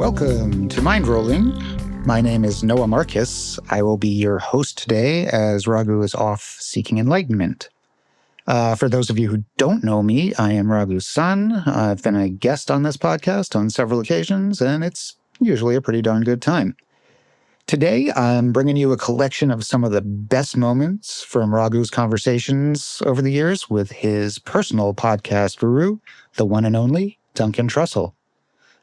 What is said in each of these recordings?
Welcome to Mindrolling. My name is Noah Markus. I will be your host today as Raghu is off seeking enlightenment. For those of you who don't know me, I am Raghu's son. I've been a guest on this podcast on several occasions, and it's usually a pretty darn good time. Today, I'm bringing you a collection of some of the best moments from Raghu's conversations over the years with his personal podcast guru, the one and only Duncan Trussell.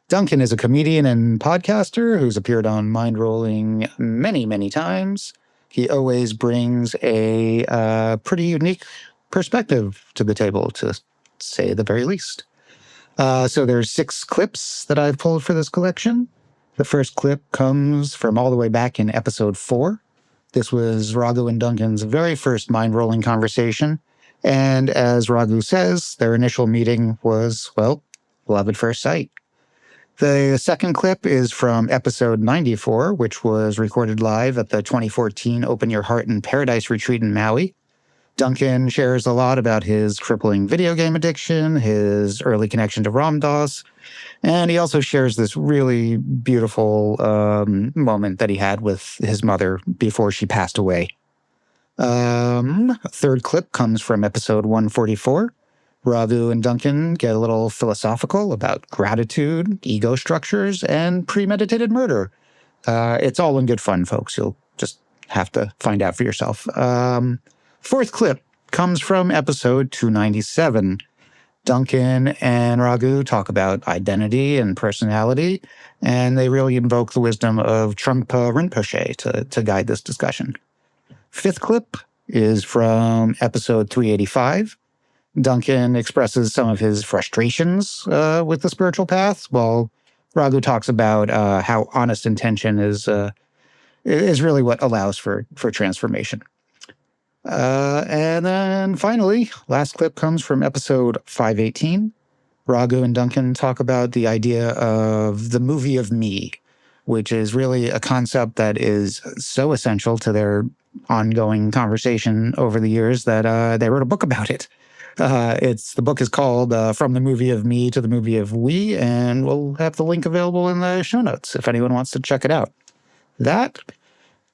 Duncan is a comedian and podcaster who's appeared on Mindrolling many, many times. He always brings a pretty unique perspective to the table, to say the very least. So there's 6 clips that I've pulled for this collection. The first clip comes from all the way back in episode 4. This was Raghu and Duncan's very first Mindrolling conversation. And as Raghu says, their initial meeting was, well, love at first sight. The second clip is from episode 94, which was recorded live at the 2014 Open Your Heart in Paradise retreat in Maui. Duncan shares a lot about his crippling video game addiction, his early connection to Ram Dass, and he also shares this really beautiful moment that he had with his mother before she passed away. Third clip comes from episode 144. Raghu and Duncan get a little philosophical about gratitude, ego structures, and premeditated murder. It's all in good fun, folks. You'll just have to find out for yourself. Fourth clip comes from episode 297. Duncan and Raghu talk about identity and personality, and they really invoke the wisdom of Trungpa Rinpoche to guide this discussion. Fifth clip is from episode 385. Duncan expresses some of his frustrations with the spiritual path, while Raghu talks about how honest intention is really what allows for transformation. And then finally, last clip comes from episode 518. Raghu and Duncan talk about the idea of the movie of me, which is really a concept that is so essential to their ongoing conversation over the years that they wrote a book about it. The book is called From the Movie of Me to the Movie of We, and we'll have the link available in the show notes if anyone wants to check it out. That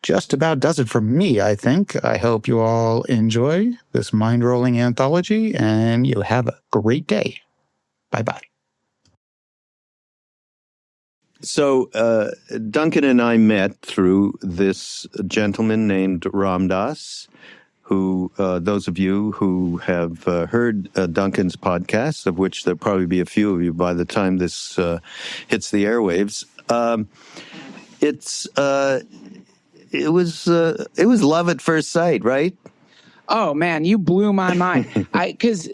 just about does it for me, I think. I hope you all enjoy this Mindrolling Anthology, and you have a great day. Bye-bye. So Duncan and I met through this gentleman named Ram Dass, who, those of you who have heard Duncan's podcast, of which there'll probably be a few of you by the time this hits the airwaves, it was love at first sight, right? Oh man, you blew my mind. Because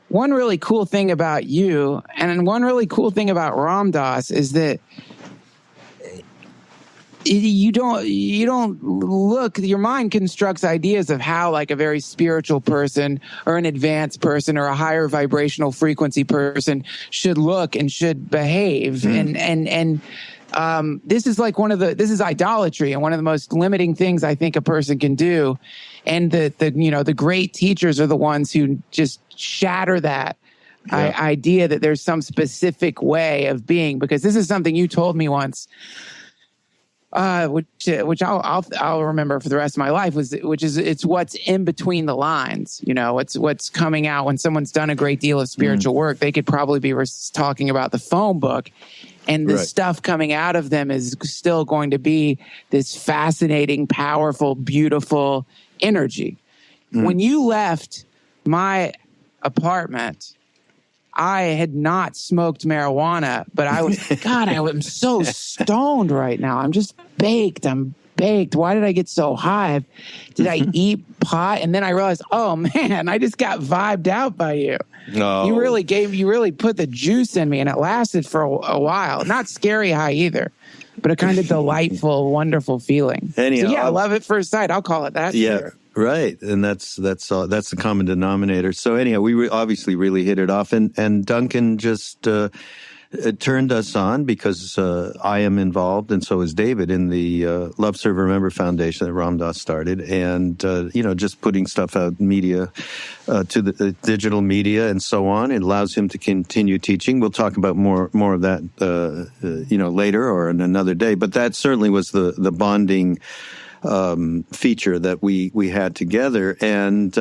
one really cool thing about you, and one really cool thing about Ram Dass is that you don't look, your mind constructs ideas of how like a very spiritual person or an advanced person or a higher vibrational frequency person should look and should behave. And this is like this is idolatry, and one of the most limiting things I think a person can do. And the great teachers are the ones who just shatter that idea that there's some specific way of being, because this is something you told me once. Which I'll remember for the rest of my life, which is it's what's in between the lines. It's what's coming out when someone's done a great deal of spiritual work. They could probably be talking about the phone book, and the stuff coming out of them is still going to be this fascinating, powerful, beautiful energy. When you left my apartment, I had not smoked marijuana, but I am so stoned right now. I'm just baked. I'm baked. Why did I get so high? Did I eat pot? And then I realized, oh man, I just got vibed out by you. No. You really put the juice in me, and it lasted for a while. Not scary high either, but a kind of delightful, wonderful feeling. Anyhow, so yeah, love at first sight. I'll call it that. Yeah. Sure. Right, and that's the common denominator. So anyhow, we obviously really hit it off, and Duncan just it turned us on because I am involved, and so is David, in the Love, Serve, Remember Foundation that Ram Dass started, and just putting stuff out media to the digital media and so on. It allows him to continue teaching. We'll talk about more of that later or in another day. But that certainly was the bonding feature that we had together. And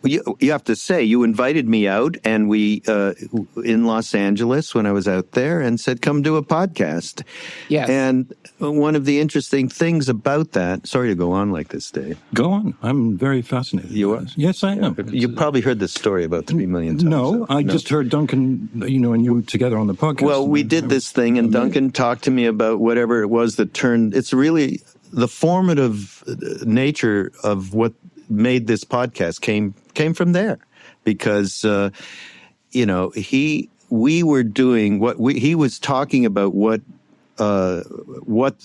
you have to say, you invited me out, and we in Los Angeles when I was out there, and said, come do a podcast. Yes. And one of the interesting things about that, sorry to go on like this, Dave. Go on. I'm very fascinated. You are? Yes, I am. You probably heard this story about 3 million times. No, I just heard Duncan, and you together on the podcast. Well, we did this thing, and Duncan talked to me about whatever it was that turned, it's really the formative nature of what made this podcast came from there, because we were doing he was talking about what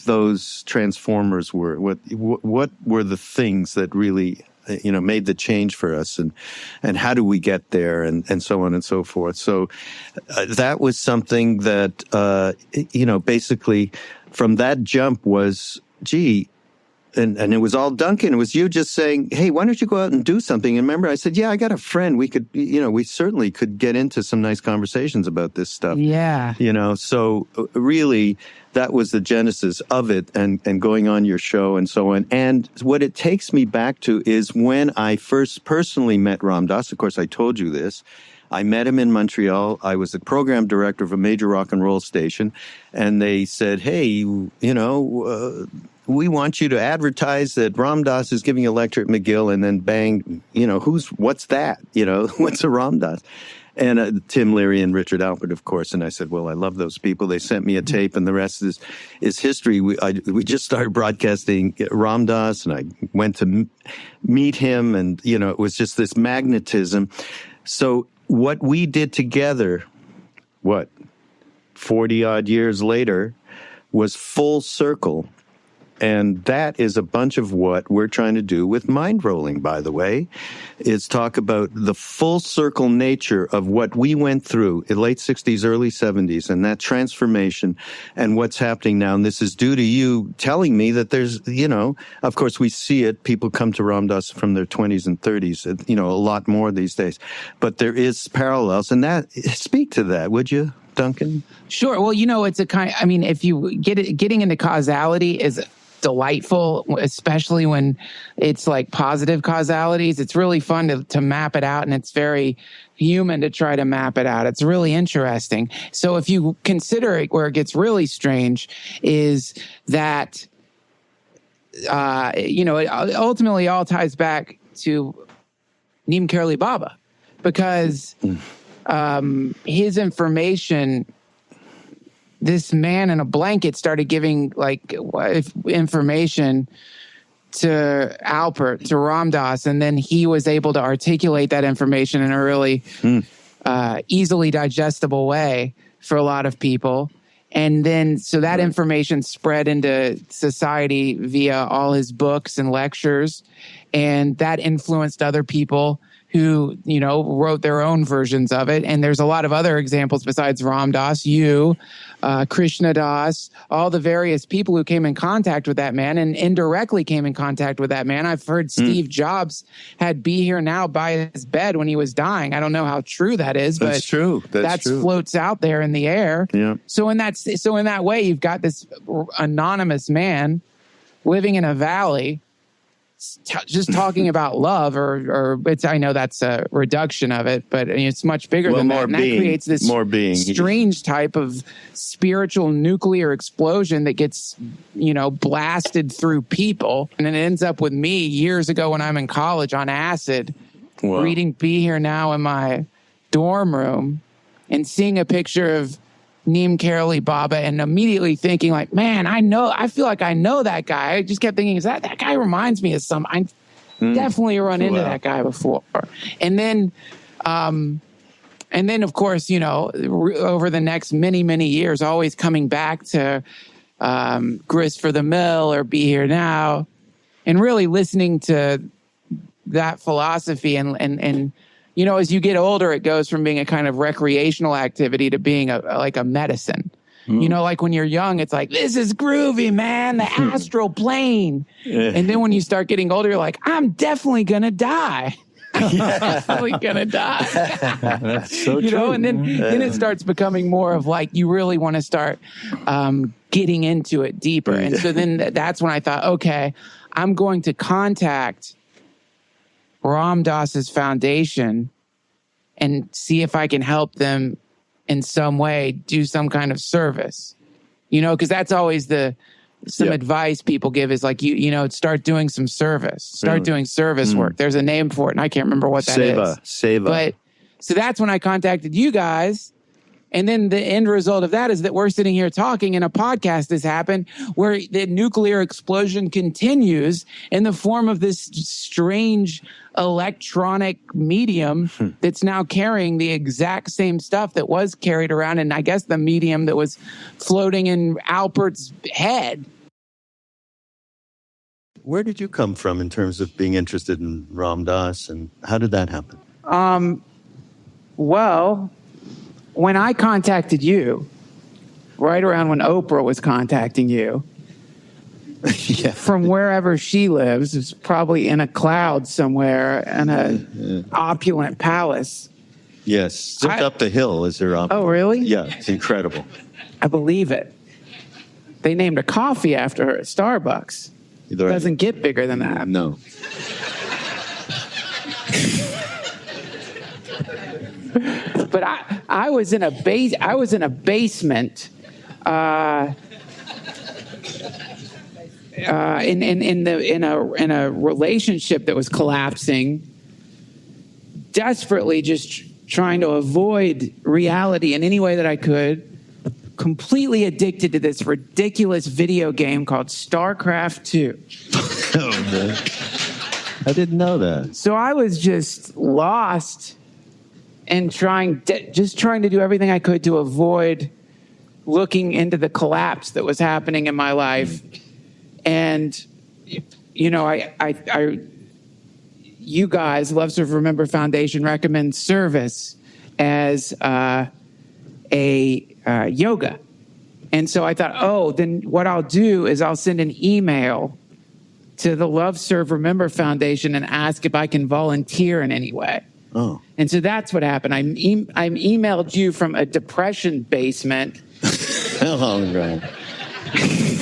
those transformers were, what were the things that really made the change for us, and how do we get there, and so on and so forth. So that was something that basically from that jump was, gee, and it was all Duncan. It was you just saying, hey, why don't you go out and do something? And remember, I said, yeah, I got a friend. We could, we certainly could get into some nice conversations about this stuff. Yeah. So really that was the genesis of it, and going on your show and so on. And what it takes me back to is when I first personally met Ram Dass. Of course, I told you this. I met him in Montreal. I was the program director of a major rock and roll station, and they said, hey, we want you to advertise that Ram Dass is giving a lecture at McGill, and then bang, what's that? What's a Ram Dass? And Tim Leary and Richard Alpert, of course. And I said, well, I love those people. They sent me a tape, and the rest is history. We just started broadcasting Ram Dass, and I went to meet him, and, it was just this magnetism. So what we did together, 40-odd years later, was full circle. And that is a bunch of what we're trying to do with Mindrolling, by the way, is talk about the full circle nature of what we went through in late 60s, early 70s, and that transformation and what's happening now. And this is due to you telling me that there's, of course we see it. People come to Ram Dass from their 20s and 30s, a lot more these days. But there is parallels. And speak to that, would you, Duncan? Sure. Well, it's a if you getting into causality is delightful, especially when it's like positive causalities. It's really fun to map it out, and it's very human to try to map it out. It's really interesting. So if you consider it, where it gets really strange is that, it ultimately all ties back to Neem Karoli Baba, because his information, this man in a blanket started giving information to Alpert, to Ram Dass, and then he was able to articulate that information in a really easily digestible way for a lot of people. And then, so that information spread into society via all his books and lectures, and that influenced other people who, wrote their own versions of it. And there's a lot of other examples besides Ram Dass, Krishna Das, all the various people who came in contact with that man and indirectly came in contact with that man. I've heard Steve Jobs had Be Here Now by his bed when he was dying. I don't know how true that is, but that's true. That floats out there in the air. Yeah. So in that way, you've got this anonymous man living in a valley, just talking about love, or I know that's a reduction of it, but it's much bigger than that. And that creates this strange type of spiritual nuclear explosion that gets, blasted through people. And it ends up with me years ago when I'm in college on acid, reading Be Here Now in my dorm room and seeing a picture of Neem Karoli Baba and immediately thinking like, man, I feel like I know that guy. I just kept thinking, that guy reminds me of I definitely run into that guy before. And then of course, over the next many, many years, always coming back to Grist for the Mill or Be Here Now, and really listening to that philosophy and you know, as you get older, it goes from being a kind of recreational activity to being like a medicine. You know, like when you're young, it's like, this is groovy, man, the astral plane. And then when you start getting older, you're like, I'm definitely going to die. I'm definitely going to die. That's so you true. know, and then it starts becoming more of like, you really want to start getting into it deeper. And so then that's when I thought, okay, I'm going to contact Ram Dass's foundation and see if I can help them in some way, do some kind of service, you know, because that's always some advice people give is like, you know, start doing some service, start doing service work. There's a name for it, and I can't remember what that is. Seva. But so that's when I contacted you guys. And then the end result of that is that we're sitting here talking and a podcast has happened where the nuclear explosion continues in the form of this strange electronic medium that's now carrying the exact same stuff that was carried around. And I guess the medium that was floating in Alpert's head. Where did you come from in terms of being interested in Ram Dass, and how did that happen? Well, when I contacted you, right around when Oprah was contacting you, from wherever she lives, it's probably in a cloud somewhere in a opulent palace. Yes, just up the hill is her. Oh, really? Yeah, it's incredible. I believe it. They named a coffee after her at Starbucks. It doesn't get bigger than that. No. But I was in a basement in a relationship that was collapsing, desperately just trying to avoid reality in any way that I could, completely addicted to this ridiculous video game called StarCraft 2. Oh, man. I didn't know that. So I was just lost and trying to do everything I could to avoid looking into the collapse that was happening in my life. And, you know, you guys, Love Serve Remember Foundation, recommends service as a yoga. And so I thought, then what I'll do is I'll send an email to the Love Serve Remember Foundation and ask if I can volunteer in any way. Oh. And so that's what happened. I emailed you from a depression basement. Oh, right.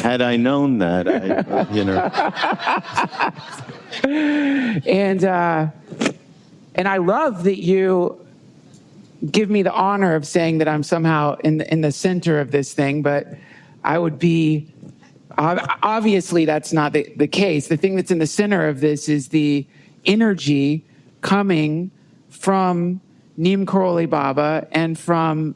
Had I known that, And I love that you give me the honor of saying that I'm somehow in the center of this thing, but I would be, obviously that's not the case. The thing that's in the center of this is the energy coming from Neem Karoli Baba and from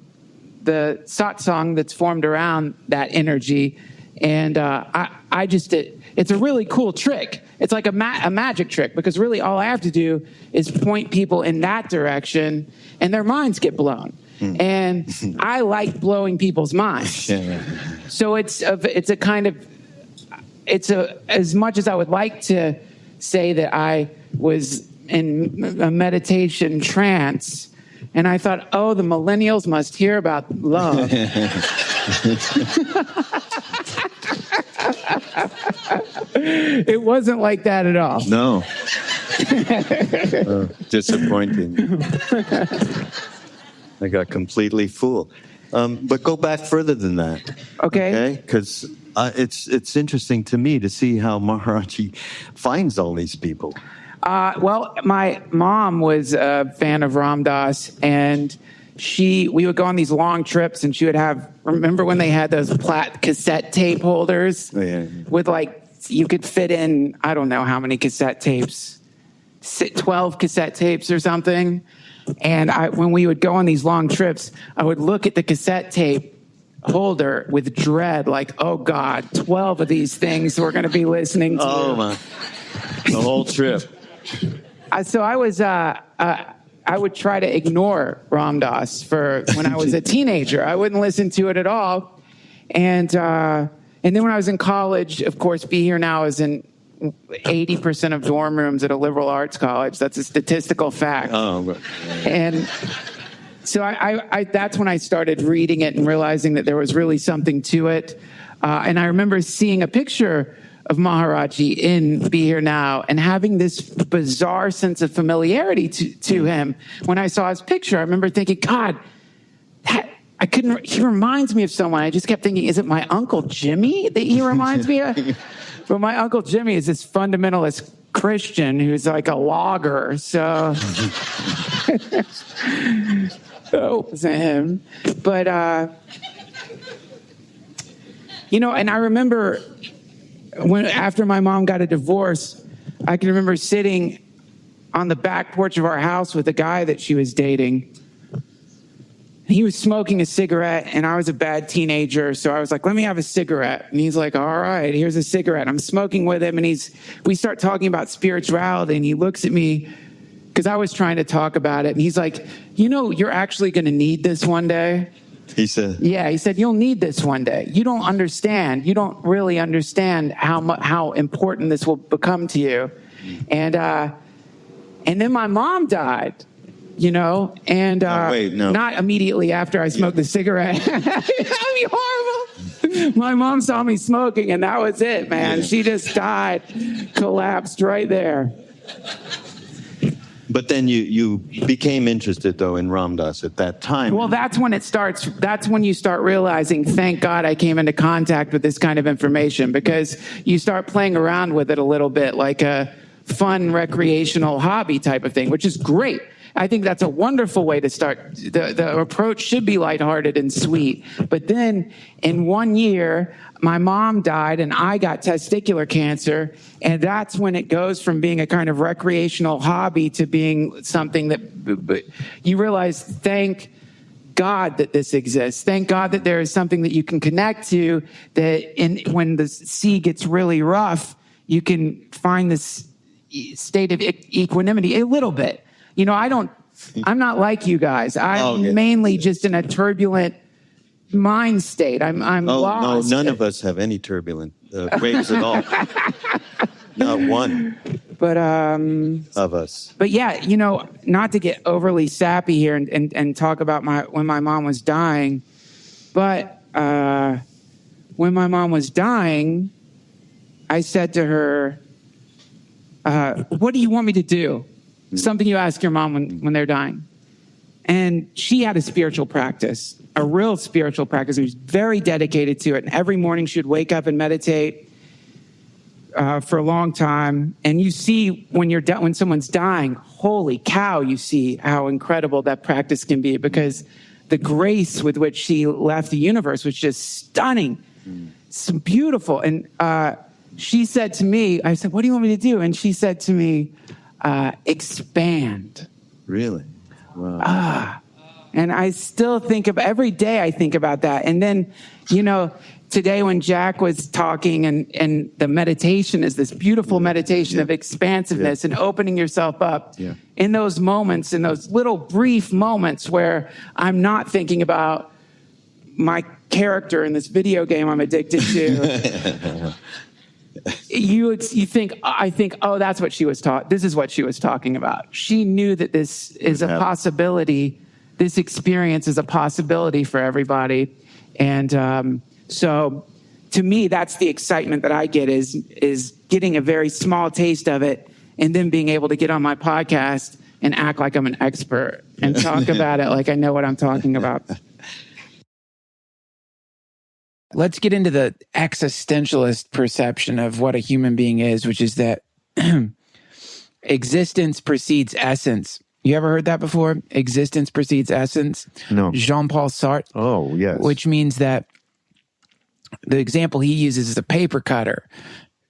the satsang that's formed around that energy. And it's a really cool trick. It's like a magic trick, because really all I have to do is point people in that direction and their minds get blown. And I like blowing people's minds. So it's as much as I would like to say that I was in a meditation trance, and I thought, the millennials must hear about love. It wasn't like that at all. No. Disappointing. I got completely fooled. But go back further than that. Okay. Because it's interesting to me to see how Maharaji finds all these people. Well, my mom was a fan of Ram Dass, and we would go on these long trips, and she would remember when they had those cassette tape holders with you could fit in, I don't know how many cassette tapes, 12 cassette tapes or something. And when we would go on these long trips, I would look at the cassette tape holder with dread, like, oh God, 12 of these things we're going to be listening to. Oh my, the whole trip. So I was, I would try to ignore Ram Dass for when I was a teenager. I wouldn't listen to it at all. And then when I was in college, of course, Be Here Now is an 80% of dorm rooms at a liberal arts college. That's a statistical fact. Oh, And so I that's when I started reading it and realizing that there was really something to it. And I remember seeing a picture of Maharaji in Be Here Now and having this bizarre sense of familiarity to him. When I saw his picture, I remember thinking, God, he reminds me of someone. I just kept thinking, is it my Uncle Jimmy that he reminds me of? But my Uncle Jimmy is this fundamentalist Christian who's like a logger. So, so it wasn't him. But, and I remember after my mom got a divorce, I can remember sitting on the back porch of our house with a guy that she was dating. He was smoking a cigarette, and I was a bad teenager, so I was like, let me have a cigarette. And he's like, all right, here's a cigarette. I'm smoking with him, and we start talking about spirituality, and he looks at me, because I was trying to talk about it, and he's like, you're actually going to need this one day. he said. Yeah, he said, you'll need this one day. You don't understand. You don't really understand how important this will become to you. And then my mom died. And not immediately after I smoked the cigarette. That'd be horrible. My mom saw me smoking, and that was it, man. Yeah. She just died, collapsed right there. But then you became interested, though, in Ram Dass at that time. Well, that's when it starts. That's when you start realizing, thank God I came into contact with this kind of information, because you start playing around with it a little bit like a fun recreational hobby type of thing, which is great. I think that's a wonderful way to start. The approach should be lighthearted and sweet. But then in 1 year, my mom died and I got testicular cancer. And that's when it goes from being a kind of recreational hobby to being something that you realize, thank God that this exists. Thank God that there is something that you can connect to, that when the sea gets really rough, you can find this state of equanimity a little bit. I'm not like you guys. I'm mainly just in a turbulent mind state. I'm lost. No, none of us have any turbulent waves at all. Not one. But of us. But yeah, not to get overly sappy here and talk about when my mom was dying, but when my mom was dying, I said to her, what do you want me to do? Something you ask your mom when they're dying. And she had a spiritual practice, a real spiritual practice. She was very dedicated to it. And every morning she would wake up and meditate for a long time. And you see when someone's dying, holy cow, you see how incredible that practice can be, because the grace with which she left the universe was just stunning. It's beautiful. And she said to me, I said, what do you want me to do? And she said to me, expand. Really? Wow. And I still every day I think about that. And then, today when Jack was talking and the meditation is this beautiful meditation of expansiveness and opening yourself up in those moments, in those little brief moments where I'm not thinking about my character in this video game I'm addicted to. I think, oh, that's what she was taught. This is what she was talking about. She knew that this is a possibility. This experience is a possibility for everybody. And so to me, that's the excitement that I get is getting a very small taste of it and then being able to get on my podcast and act like I'm an expert and talk about it like I know what I'm talking about. Let's get into the existentialist perception of what a human being is, which is that existence precedes essence. You ever heard that before? Existence precedes essence? No. Jean-Paul Sartre. Oh, yes. Which means that the example he uses is a paper cutter.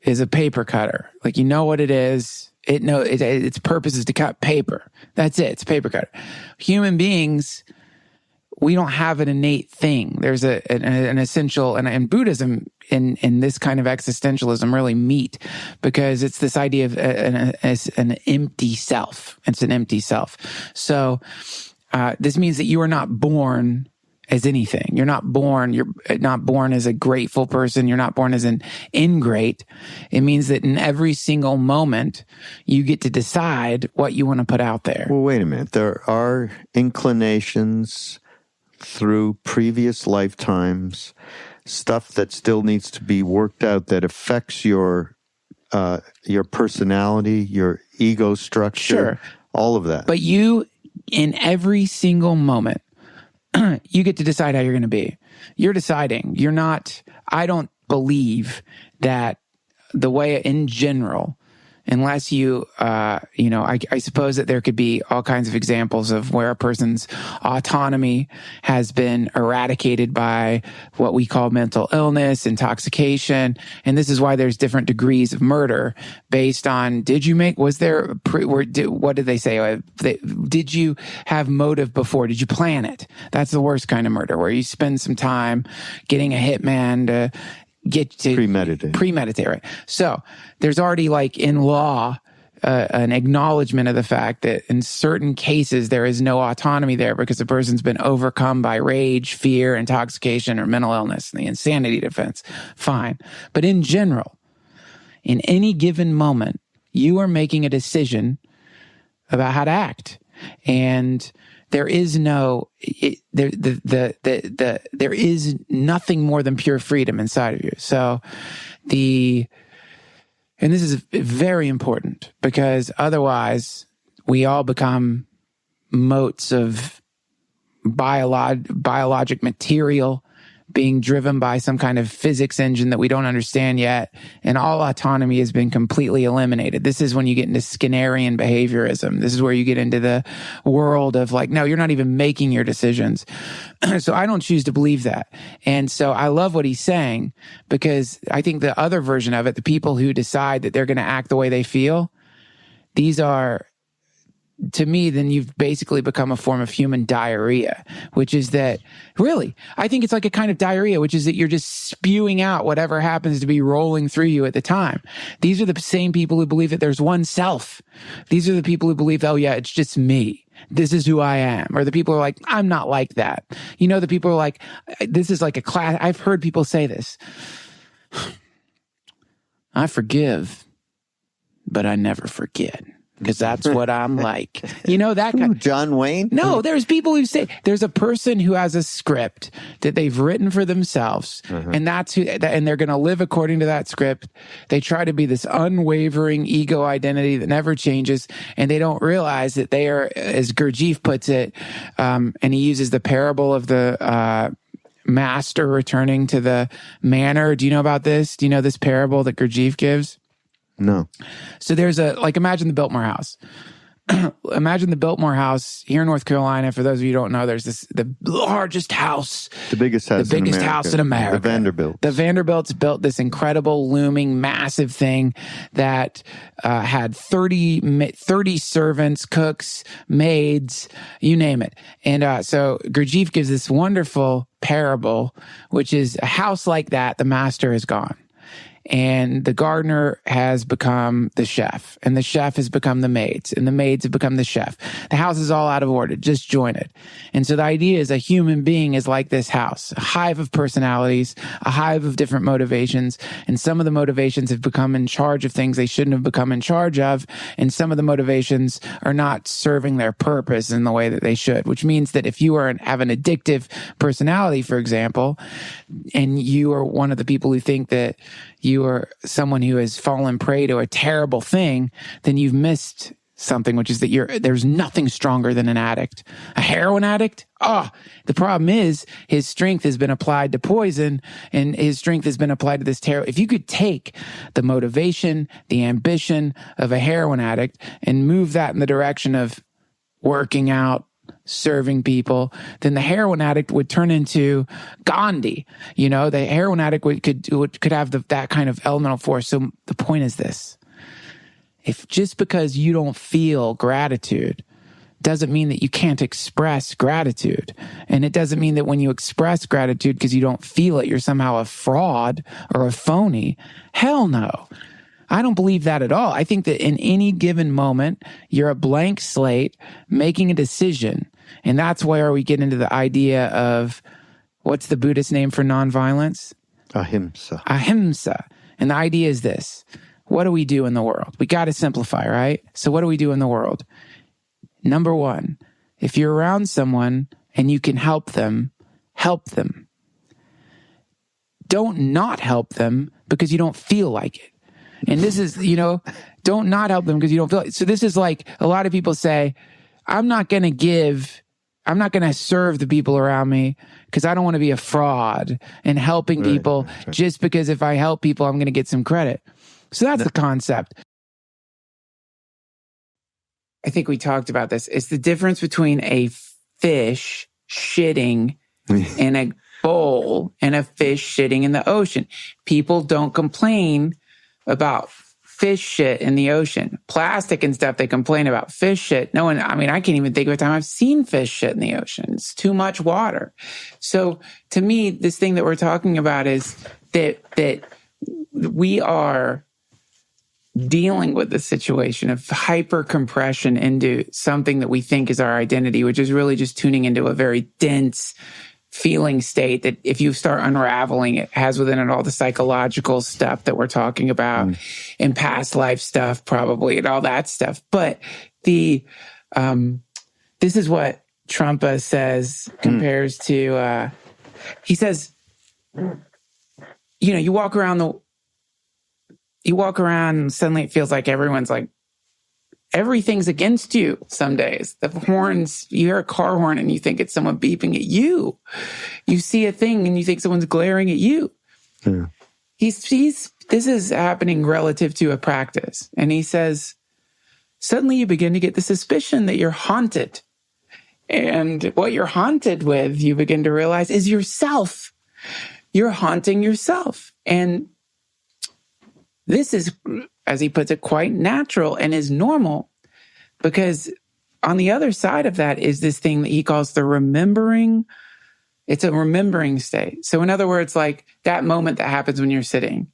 Like, you know what it is. Its purpose is to cut paper. That's it. It's a paper cutter. Human beings, we don't have an innate thing. There's an essential, and Buddhism in this kind of existentialism really meet, because it's this idea of an empty self. It's an empty self. So this means that you are not born as anything. You're not born as a grateful person. You're not born as an ingrate. It means that in every single moment, you get to decide what you want to put out there. Well, wait a minute. There are inclinations through previous lifetimes, stuff that still needs to be worked out that affects your personality, your ego structure, Sure. all of that. But you, in every single moment, you get to decide how you're going to be. You're deciding. You're not, I don't believe that the way in general, unless you, I suppose that there could be all kinds of examples of where a person's autonomy has been eradicated by what we call mental illness, intoxication. And this is why there's different degrees of murder based on, what did they say? Did you have motive before? Did you plan it? That's the worst kind of murder, where you spend some time getting a hitman to get to premeditate, right? So there's already, like, in law, an acknowledgement of the fact that in certain cases there is no autonomy there because the person's been overcome by rage, fear, intoxication, or mental illness, the insanity defense. Fine. But in general, in any given moment, you are making a decision about how to act. And there is there is nothing more than pure freedom inside of you. So and this is very important, because otherwise we all become motes of biologic material being driven by some kind of physics engine that we don't understand yet, and all autonomy has been completely eliminated. This is when you get into Skinnerian behaviorism. This is where you get into the world of, like, no, you're not even making your decisions. So I don't choose to believe that. And so I love what he's saying, because I think the other version of it, the people who decide that they're going to act the way they feel, these are, to me, then you've basically become a form of human diarrhea, which is that, really, I think it's like a kind of diarrhea, which is that you're just spewing out whatever happens to be rolling through you at the time. These are the same people who believe that there's one self. These are the people who believe, oh yeah, it's just me. This is who I am. Or the people who are like, I'm not like that. You know, the people who are like, this is like a class. I've heard people say this. I forgive, but I never forget. Because that's what I'm like. You know, that kind of John Wayne? No, there's people who say, there's a person who has a script that they've written for themselves, and that's and they're going to live according to that script. They try to be this unwavering ego identity that never changes, and they don't realize that they are, as Gurdjieff puts it, and he uses the parable of the master returning to the manor. Do you know about this? Do you know this parable that Gurdjieff gives? No. So there's imagine the Biltmore House. Imagine the Biltmore House here in North Carolina. For those of you who don't know, there's the largest house. The biggest house in America. The Vanderbilts. The Vanderbilts built this incredible, looming, massive thing that had 30 servants, cooks, maids, you name it. And so Gurdjieff gives this wonderful parable, which is a house like that, the master is gone. And the gardener has become the chef, and the chef has become the maids, and the maids have become the chef. The house is all out of order, disjointed. And so the idea is a human being is like this house, a hive of personalities, a hive of different motivations. And some of the motivations have become in charge of things they shouldn't have become in charge of. And some of the motivations are not serving their purpose in the way that they should, which means that if you have an addictive personality, for example, and you are one of the people who think that you are someone who has fallen prey to a terrible thing, then you've missed something, which is that there's nothing stronger than an addict. A heroin addict? The problem is his strength has been applied to poison, and his strength has been applied to this terror. If you could take the motivation, the ambition of a heroin addict and move that in the direction of working out, serving people, then the heroin addict would turn into Gandhi. You know, the heroin addict could have that kind of elemental force. So the point is this: if just because you don't feel gratitude doesn't mean that you can't express gratitude. And it doesn't mean that when you express gratitude because you don't feel it, you're somehow a fraud or a phony. Hell no. I don't believe that at all. I think that in any given moment, you're a blank slate making a decision. And that's where we get into the idea of, what's the Buddhist name for nonviolence? Ahimsa. Ahimsa. And the idea is this. What do we do in the world? We got to simplify, right? So what do we do in the world? Number one, if you're around someone and you can help them, help them. Don't not help them because you don't feel like it. And this is, don't not help them because you don't feel it. So this is like, a lot of people say, I'm not going to serve the people around me because I don't want to be a fraud and helping people just because if I help people, I'm going to get some credit. So that's the concept. I think we talked about this. It's the difference between a fish shitting in a bowl and a fish shitting in the ocean. People don't complain about fish shit in the ocean. Plastic and stuff, they complain about. Fish shit, I can't even think of a time I've seen fish shit in the ocean. It's too much water. So to me, this thing that we're talking about is that we are dealing with the situation of hyper compression into something that we think is our identity, which is really just tuning into a very dense feeling state that if you start unraveling it, has within it all the psychological stuff that we're talking about and past life stuff probably and all that stuff. But this is what Trungpa says compares to, he says, you walk around and suddenly it feels like everything's against you some days. The horns, you hear a car horn and you think it's someone beeping at you. You see a thing and you think someone's glaring at you. Yeah. This is happening relative to a practice. And he says, suddenly you begin to get the suspicion that you're haunted. And what you're haunted with, you begin to realize, is yourself. You're haunting yourself. And this is, as he puts it, quite natural and is normal, because on the other side of that is this thing that he calls the remembering. It's a remembering state. So in other words, like that moment that happens when you're sitting,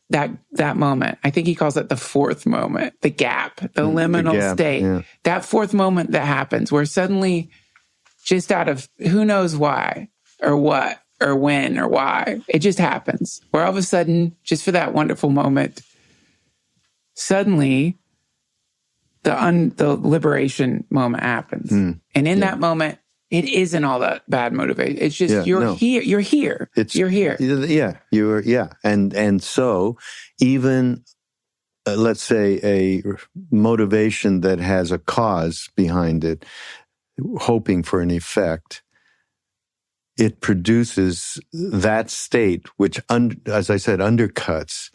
that moment, I think he calls it the fourth moment, the gap, the liminal state. Yeah. That fourth moment that happens where suddenly, just out of who knows why or what, or when or why, it just happens. Where all of a sudden, just for that wonderful moment, suddenly the liberation moment happens. And in that moment, it isn't all that bad motivation. It's just here. You're here. You're here. Yeah. And so even let's say a motivation that has a cause behind it, hoping for an effect, it produces that state, which, as I said, undercuts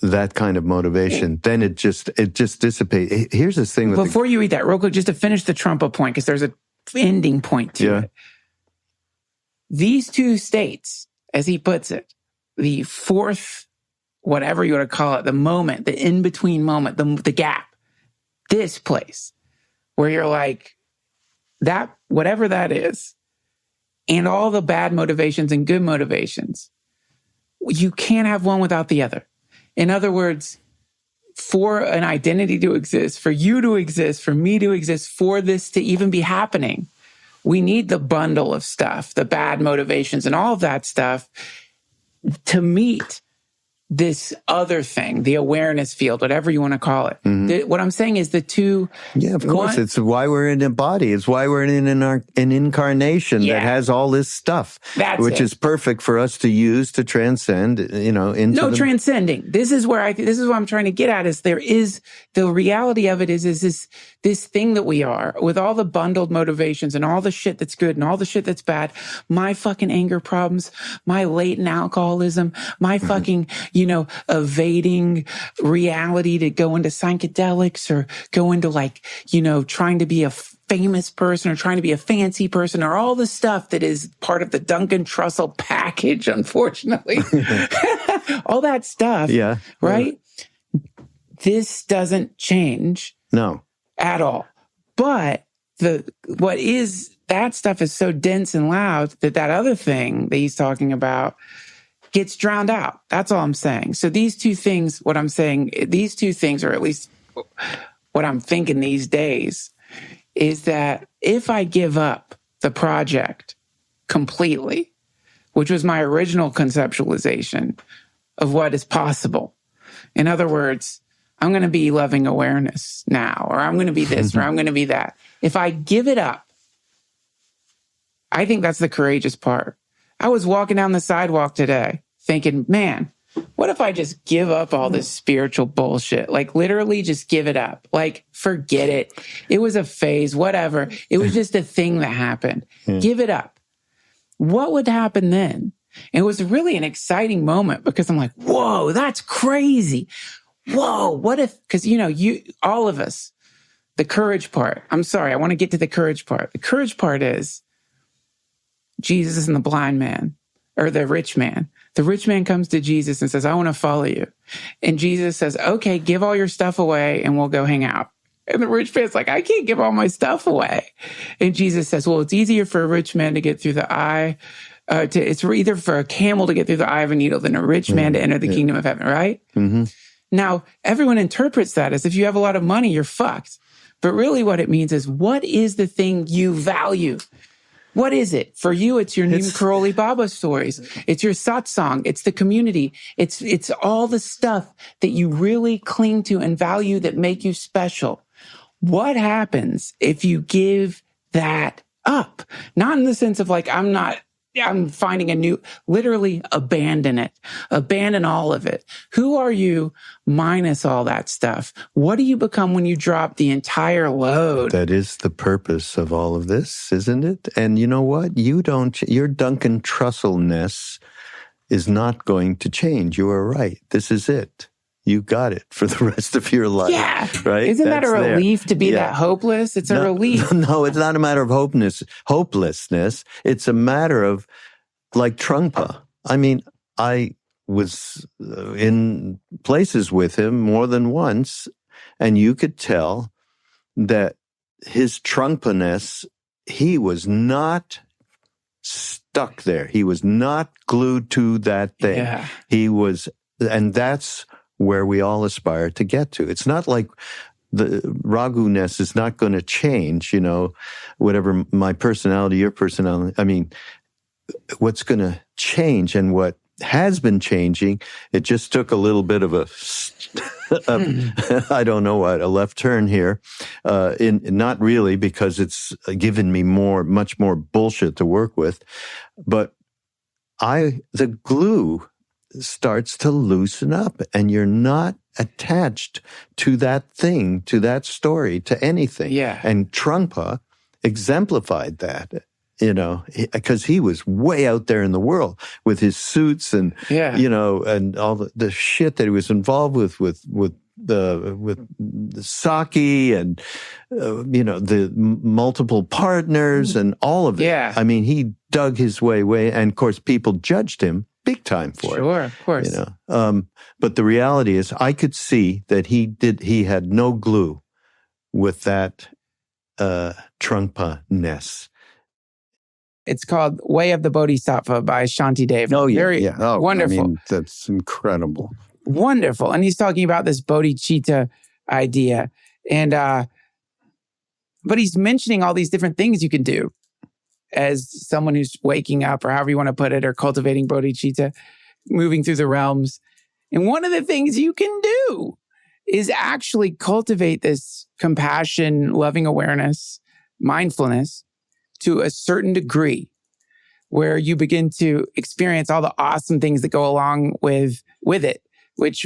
that kind of motivation. Then it just dissipates. Here's this thing. Before you read that, real quick, just to finish the Trungpa point, because there's a ending point to it. These two states, as he puts it, the fourth, whatever you want to call it, the moment, the in-between moment, the gap, this place where you're like, that, whatever that is, and all the bad motivations and good motivations, you can't have one without the other. In other words, for an identity to exist, for you to exist, for me to exist, for this to even be happening, we need the bundle of stuff, the bad motivations and all of that stuff to meet this other thing, the awareness field, whatever you want to call it. What I'm saying is the two... Yeah, of course. It's why we're in a body. It's why we're in an incarnation that has all this stuff, which is perfect for us to use to transcend, into transcending. This is what I'm trying to get at, is there is, the reality of it is this thing that we are, with all the bundled motivations and all the shit that's good and all the shit that's bad, my fucking anger problems, my latent alcoholism, my fucking... evading reality to go into psychedelics or go into trying to be a famous person or trying to be a fancy person or all the stuff that is part of the Duncan Trussell package, unfortunately. All that stuff. Yeah. Right? This doesn't change. No. At all. But that stuff is so dense and loud that other thing that he's talking about gets drowned out. That's all I'm saying. So these two things, or at least what I'm thinking these days, is that if I give up the project completely, which was my original conceptualization of what is possible. In other words, I'm going to be loving awareness now, or I'm going to be this, or I'm going to be that. If I give it up, I think that's the courageous part. I was walking down the sidewalk today thinking, man, what if I just give up all this spiritual bullshit? Like literally just give it up. Like forget it. It was a phase, whatever. It was just a thing that happened. Give it up. What would happen then? It was really an exciting moment because I'm like, whoa, that's crazy. Whoa, what if, because, all of us, the courage part, I'm sorry, I want to get to the courage part. The courage part is Jesus and the blind man, or the rich man. The rich man comes to Jesus and says, I want to follow you. And Jesus says, okay, give all your stuff away and we'll go hang out. And the rich man's like, I can't give all my stuff away. And Jesus says, well, it's easier for a rich man to get through the eye. It's either for a camel to get through the eye of a needle than a rich man to enter the kingdom of heaven, right? Mm-hmm. Now, everyone interprets that as if you have a lot of money, you're fucked. But really what it means is, what is the thing you value? What is it? For you, it's your Neem Karoli Baba stories. It's your satsang. It's the community. It's all the stuff that you really cling to and value that make you special. What happens if you give that up? Not in the sense of like, I'm finding a new, literally abandon it. Abandon all of it. Who are you minus all that stuff? What do you become when you drop the entire load? That is the purpose of all of this, isn't it? And you know what? Your Duncan Trussell-ness is not going to change. You are right. This is it. You got it for the rest of your life. Yeah. Right? Isn't that a relief to be that hopeless? It's a relief. No, it's not a matter of hopelessness. It's a matter of, like Trungpa. I mean, I was in places with him more than once, and you could tell that his Trungpa-ness, he was not stuck there. He was not glued to that thing. Yeah. He was, and that's where we all aspire to get to. It's not like the Raghu-ness is not going to change, whatever my personality, your personality. I mean, what's going to change and what has been changing, it just took a little bit of I don't know what, a left turn here. Not really, because it's given me much more bullshit to work with. But the glue starts to loosen up, and you're not attached to that thing, to that story, to anything. Yeah. And Trungpa exemplified that, because he was way out there in the world with his suits and, and all the shit that he was involved with the sake and, the multiple partners and all of it. Yeah. I mean, he dug his way, and of course people judged him big time for it. Sure, of course. But the reality is, I could see that he had no glue with that Trungpa-ness. It's called Way of the Bodhisattva by Shantideva. Oh, yeah. Very wonderful. I mean, that's incredible. Wonderful. And he's talking about this bodhicitta idea. And but he's mentioning all these different things you can do as someone who's waking up, or however you want to put it, or cultivating bodhicitta, moving through the realms. And one of the things you can do is actually cultivate this compassion, loving awareness, mindfulness to a certain degree, where you begin to experience all the awesome things that go along with it, which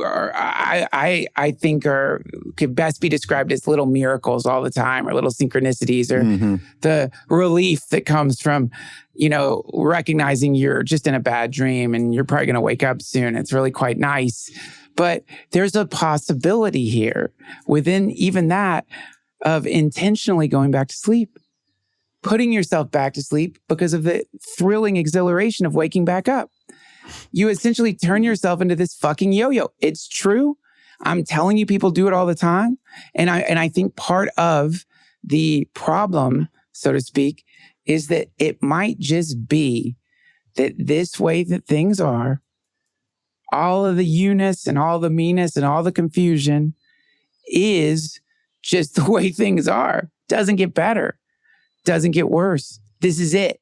I think could best be described as little miracles all the time, or little synchronicities, or the relief that comes from, recognizing you're just in a bad dream and you're probably going to wake up soon. It's really quite nice. But there's a possibility here within even that of intentionally going back to sleep, putting yourself back to sleep because of the thrilling exhilaration of waking back up. You essentially turn yourself into this fucking yo-yo. It's true. I'm telling you, people do it all the time. And I think part of the problem, so to speak, is that it might just be that this way that things are, all of the you-ness and all the me-ness and all the confusion is just the way things are. Doesn't get better. Doesn't get worse. This is it.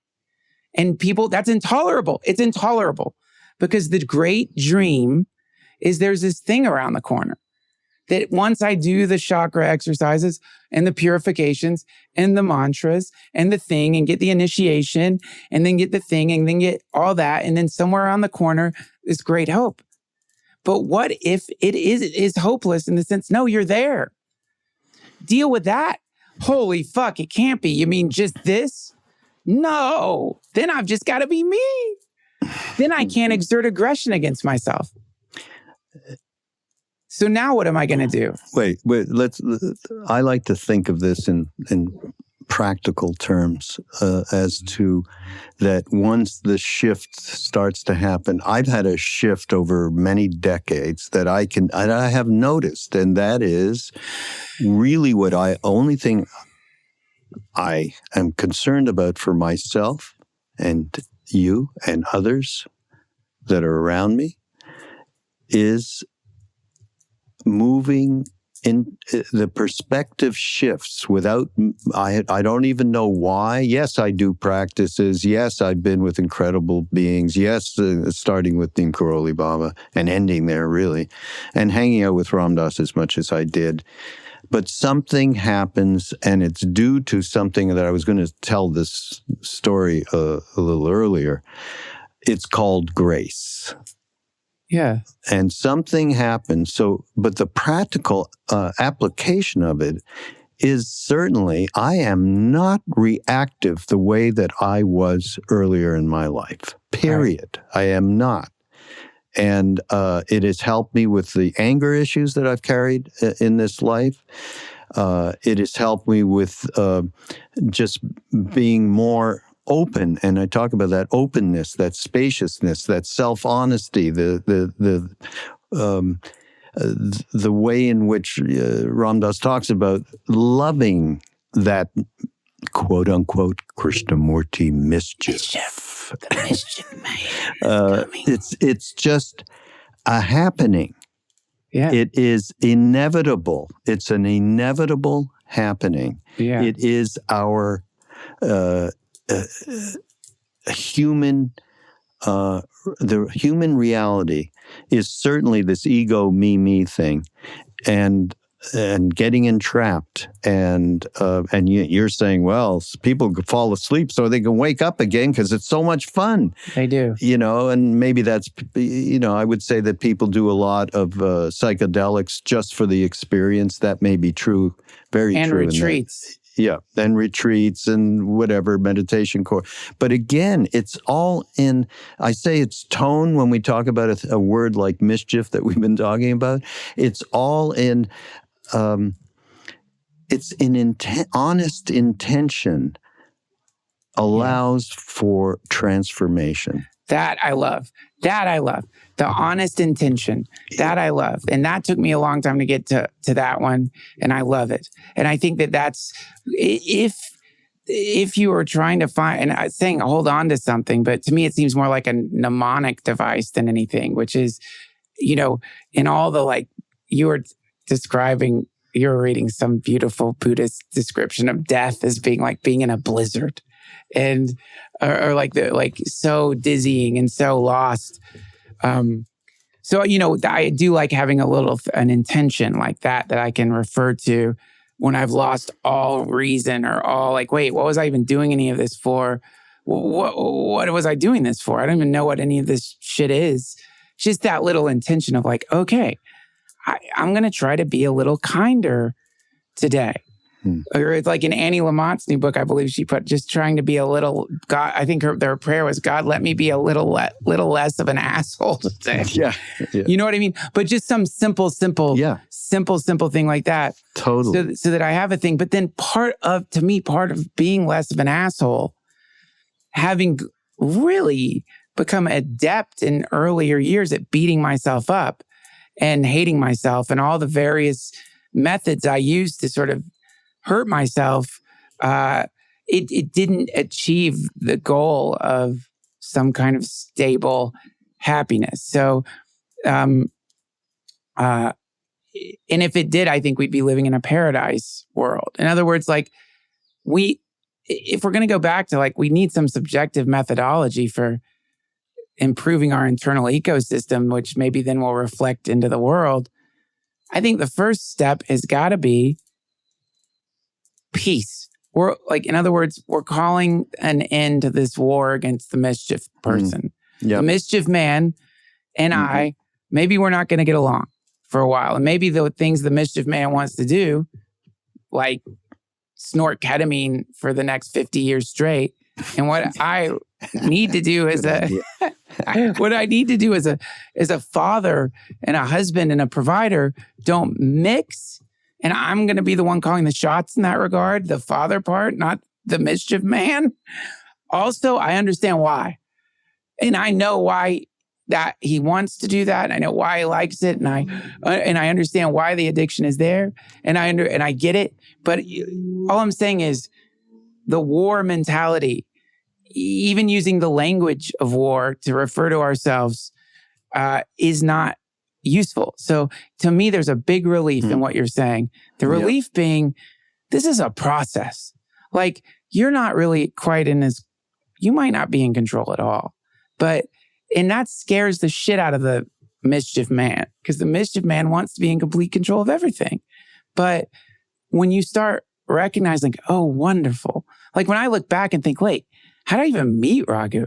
And people, that's intolerable. It's intolerable because the great dream is there's this thing around the corner that once I do the chakra exercises and the purifications and the mantras and the thing and get the initiation and then get the thing and then get all that. And then somewhere around the corner is great hope. But what if it is hopeless in the sense, no, you're there. Deal with that. Holy fuck, it can't be. You mean just this? No. Then I've just got to be me. Then I can't exert aggression against myself. So now what am I going to do? Wait, I like to think of this in practical terms as to that once the shift starts to happen. I've had a shift over many decades that I have noticed, and that is really only thing I am concerned about for myself and you and others that are around me is moving in the perspective shifts without, I don't even know why. Yes, I do practices. Yes, I've been with incredible beings. Yes, starting with Neem Karoli Baba and ending there really, and hanging out with Ram Dass as much as I did. But something happens, and it's due to something that I was going to tell this story a little earlier. It's called grace. Yeah. And something happens. But the practical application of it is certainly I am not reactive the way that I was earlier in my life. Period. Right. I am not. And it has helped me with the anger issues that I've carried in this life. It has helped me with just being more open, and I talk about that openness, that spaciousness, that self-honesty, the way in which Ram Dass talks about loving that quote unquote Krishnamurti mischief. The mischief man. It's just a happening. Yeah. It is inevitable. It's an inevitable happening. Yeah. It is our human, the human reality is certainly this ego, me thing, and getting entrapped, and you're saying, well, people could fall asleep so they can wake up again because it's so much fun. They do, and maybe that's, I would say that people do a lot of psychedelics just for the experience. That may be true, very and true. And retreats. Yeah, and retreats and whatever, meditation core. But again, it's all in, I say it's tone when we talk about a word like mischief that we've been talking about. It's all in, it's in honest intention allows for transformation. That I love. The honest intention. That I love. And that took me a long time to get to that one. And I love it. And I think that's, if you were trying to find, and I'm saying hold on to something, but to me it seems more like a mnemonic device than anything, which is, in all the, you were describing, you're reading some beautiful Buddhist description of death as being like being in a blizzard. And or so dizzying and so lost. So I do like having an intention like that I can refer to when I've lost all reason or all wait, what was I even doing any of this for? What was I doing this for? I don't even know what any of this shit is. Just that little intention of okay, I'm going to try to be a little kinder today. Or it's like in Annie Lamont's new book, I believe she put just trying to be a little, God, I think their prayer was, God, let me be a little less of an asshole today. Yeah. You know what I mean? But just some simple thing like that. Totally. So that I have a thing. But then part of being less of an asshole, having really become adept in earlier years at beating myself up and hating myself and all the various methods I used to sort of hurt myself, it didn't achieve the goal of some kind of stable happiness. So, and if it did, I think we'd be living in a paradise world. In other words, if we're going to go back to like, we need some subjective methodology for improving our internal ecosystem, which maybe then will reflect into the world. I think the first step has got to be peace. We're like, in other words, we're calling an end to this war against the mischief person. Yep. The mischief man and I, maybe we're not going to get along for a while. And maybe the things the mischief man wants to do, like snort ketamine for the next 50 years straight. And what I need to do as what I need to do as a father and a husband and a provider don't mix. And I'm going to be the one calling the shots in that regard, the father part, not the mischief man. Also, I understand why. And I know why that he wants to do that. I know why he likes it. And I understand why the addiction is there. And I get it. But all I'm saying is the war mentality, even using the language of war to refer to ourselves, is not useful. So to me, there's a big relief in what you're saying. The relief being, this is a process. Like, you're not really quite you might not be in control at all. And that scares the shit out of the mischief man, because the mischief man wants to be in complete control of everything. But when you start recognizing, oh, wonderful. Like when I look back and think, wait, how did I even meet Raghu?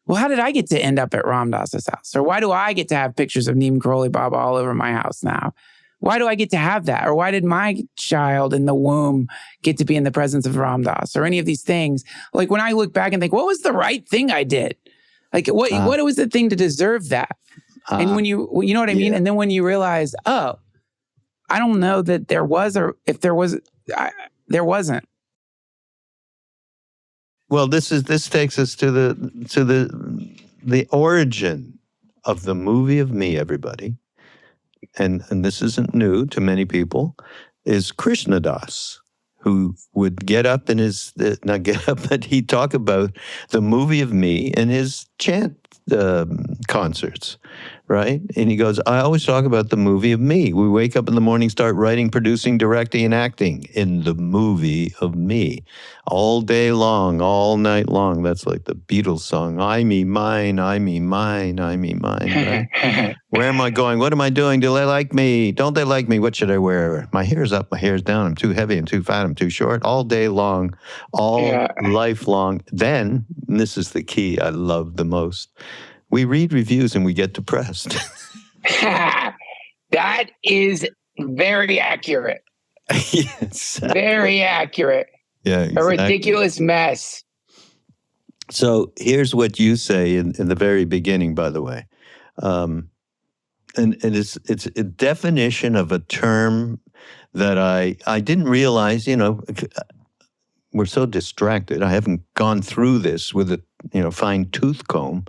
Well, how did I get to end up at Ram Dass's house? Or why do I get to have pictures of Neem Karoli Baba all over my house now? Why do I get to have that? Or why did my child in the womb get to be in the presence of Ram Dass? Or any of these things? Like when I look back and think, what was the right thing I did? Like what was the thing to deserve that? And when you know what I mean? And then when you realize, oh, I don't know that there was, or if there was, there wasn't. Well, this takes us to the origin of the movie of me, everybody. And this isn't new to many people, is Krishna Das, who would get up in his, not get up, but he'd talk about the movie of me in his chant concerts, right? And he goes, I always talk about the movie of me. We wake up in the morning, start writing, producing, directing, and acting in the movie of me. All day long, all night long. That's like the Beatles song, I, me, mine, I, me, mine, I, me, mine. Right? Where am I going? What am I doing? Do they like me? Don't they like me? What should I wear? My hair's up, my hair's down. I'm too heavy, I'm too fat, I'm too short. All day long, lifelong. Then, and this is the key I love the most, we read reviews and we get depressed. That is very accurate. Yes. Very accurate. Yeah, exactly. A ridiculous mess. So here's what you say in the very beginning, by the way. And it's a definition of a term that I didn't realize, we're so distracted. I haven't gone through this with a fine tooth comb,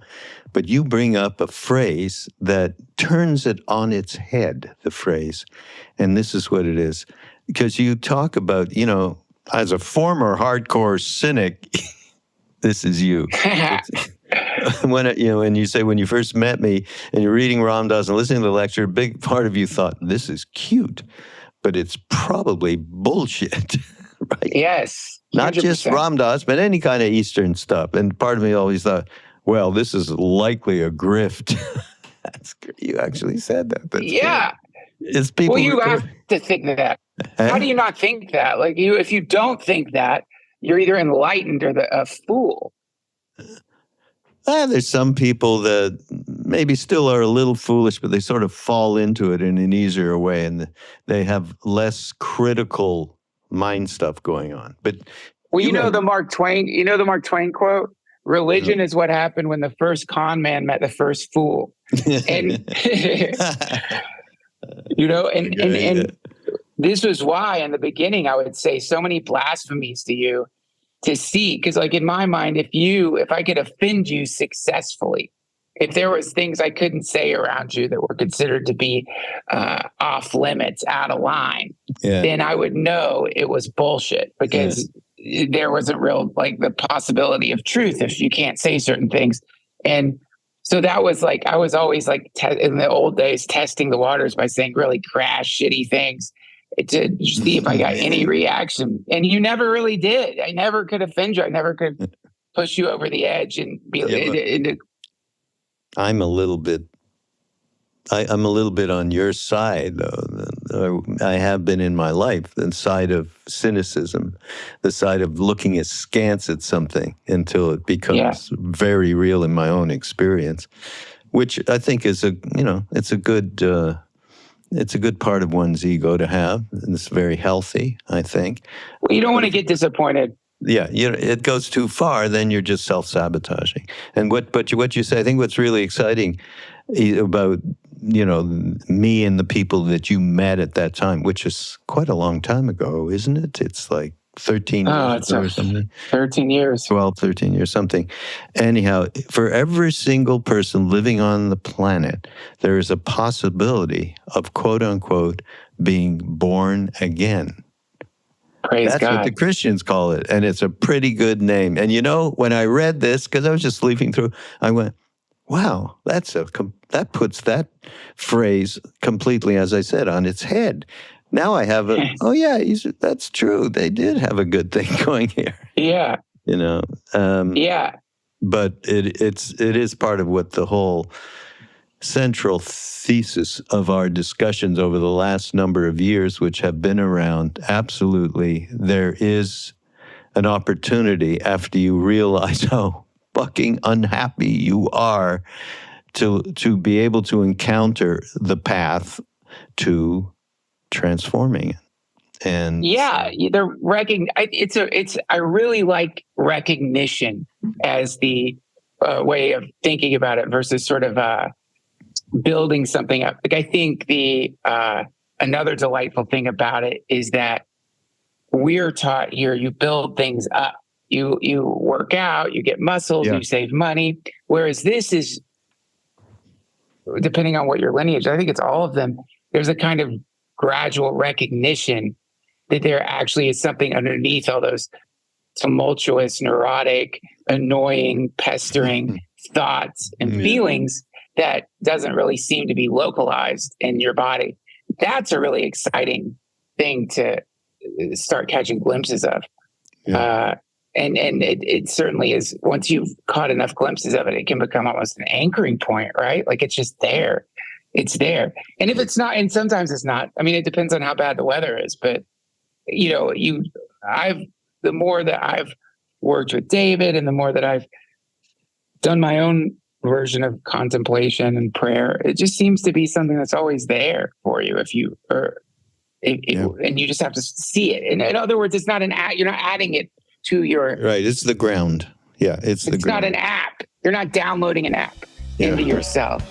but you bring up a phrase that turns it on its head, the phrase. And this is what it is. Because you talk about, as a former hardcore cynic, this is you. When you say when you first met me and you're reading Ram Dass and listening to the lecture, a big part of you thought, this is cute, but it's probably bullshit, right? Yes. 100%. Not just Ram Dass, but any kind of Eastern stuff. And part of me always thought, well, this is likely a grift. You actually said that. That's yeah. Great. It's people. Well, you have to think that. How do you not think that? Like if you don't think that, you're either enlightened or a fool. There's some people that maybe still are a little foolish, but they sort of fall into it in an easier way, and they have less critical mind stuff going on. But the Mark Twain quote. Religion is what happened when the first con man met the first fool. And and this was why in the beginning I would say so many blasphemies to you to see, because like in my mind, if I could offend you successfully, if there was things I couldn't say around you that were considered to be off limits, out of line, then I would know it was bullshit, because there wasn't real like the possibility of truth if you can't say certain things. And so that was like, I was always like in the old days testing the waters by saying really crass, shitty things. to see if I got any reaction. And you never really did. I never could offend you. I never could push you over the edge and be. I'm a little bit. I'm a little bit on your side, though. I have been in my life, the side of cynicism, the side of looking askance at something until it becomes very real in my own experience, which I think is it's a good part of one's ego to have, and it's very healthy, I think. Well, you don't want to get disappointed. Yeah, it goes too far, then you're just self-sabotaging. And what you say, I think what's really exciting about me and the people that you met at that time, which is quite a long time ago, isn't it? It's like 13 years or something. 13 years. 12, 13 years, something. Anyhow, for every single person living on the planet, there is a possibility of, quote unquote, being born again. Praise That's God. what the Christians call it. And it's a pretty good name. And when I read this, because I was just leafing through, I went, wow, that puts that phrase completely, as I said, on its head. Now I have that's true. They did have a good thing going here. Yeah. But it is part of what the whole central thesis of our discussions over the last number of years, which have been around, absolutely, there is an opportunity after you realize how fucking unhappy you are to be able to encounter the path to transforming it. And I really like recognition as the way of thinking about it versus sort of building something up. Like, I think the another delightful thing about it is that we're taught here, you build things up. You work out, you get muscles, you save money. Whereas this is, depending on what your lineage, I think it's all of them, there's a kind of gradual recognition that there actually is something underneath all those tumultuous, neurotic, annoying, pestering thoughts and feelings that doesn't really seem to be localized in your body. That's a really exciting thing to start catching glimpses of. And it certainly is, once you've caught enough glimpses of it, it can become almost an anchoring point, right? Like, it's just there. It's there. And if it's not, and sometimes it's not, I mean, it depends on how bad the weather is, but the more that I've worked with David and the more that I've done my own version of contemplation and prayer, it just seems to be something that's always there for you and you just have to see it. And in other words, it's not you're not adding it to your... Right, it's the ground. Yeah, it's the ground. It's not an app. You're not downloading an app into yourself.